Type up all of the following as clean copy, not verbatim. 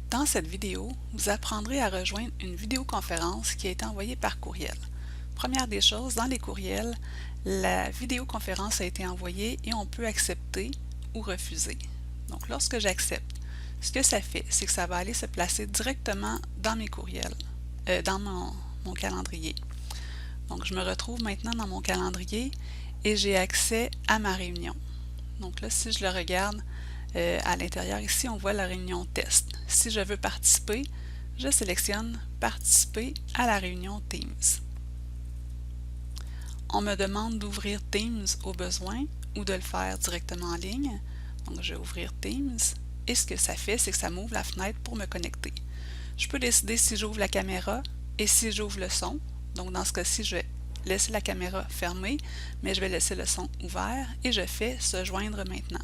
Dans cette vidéo, vous apprendrez à rejoindre une vidéoconférence qui a été envoyée par courriel. Première des choses, dans les courriels, la vidéoconférence a été envoyée et on peut accepter ou refuser. Donc lorsque j'accepte, ce que ça fait, c'est que ça va aller se placer directement dans mes courriels, dans mon calendrier. Donc je me retrouve maintenant dans mon calendrier et j'ai accès à ma réunion. Donc là, si je le regarde, à l'intérieur ici, on voit la réunion test. Si je veux participer, je sélectionne participer à la réunion Teams. On me demande d'ouvrir Teams au besoin ou de le faire directement en ligne. Donc je vais ouvrir Teams et ce que ça fait, c'est que ça m'ouvre la fenêtre pour me connecter. Je peux décider si j'ouvre la caméra et si j'ouvre le son. Donc dans ce cas-ci, je vais laisser la caméra fermée, mais je vais laisser le son ouvert et je fais se joindre maintenant.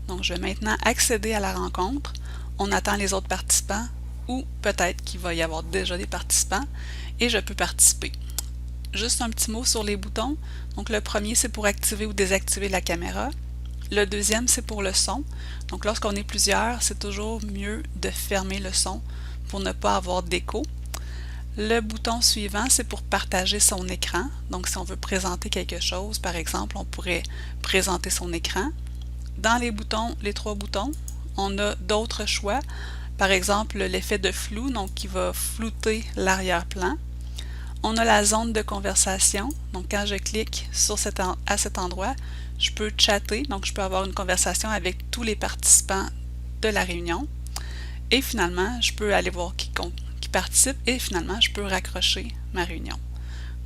Donc, je vais maintenant accéder à la rencontre. On attend les autres participants ou peut-être qu'il va y avoir déjà des participants et je peux participer. Juste un petit mot sur les boutons. Donc, le premier, c'est pour activer ou désactiver la caméra. Le deuxième, c'est pour le son. Donc, lorsqu'on est plusieurs, c'est toujours mieux de fermer le son pour ne pas avoir d'écho. Le bouton suivant, c'est pour partager son écran. Donc, si on veut présenter quelque chose, par exemple, on pourrait présenter son écran. Dans les boutons, les trois boutons, on a d'autres choix. Par exemple, l'effet de flou, donc qui va flouter l'arrière-plan. On a la zone de conversation. Donc, quand je clique sur à cet endroit, je peux chatter. Donc, je peux avoir une conversation avec tous les participants de la réunion. Et finalement, je peux aller voir qui participe et finalement, je peux raccrocher ma réunion.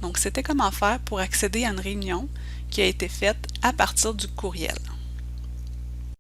Donc, c'était comment faire pour accéder à une réunion qui a été faite à partir du courriel.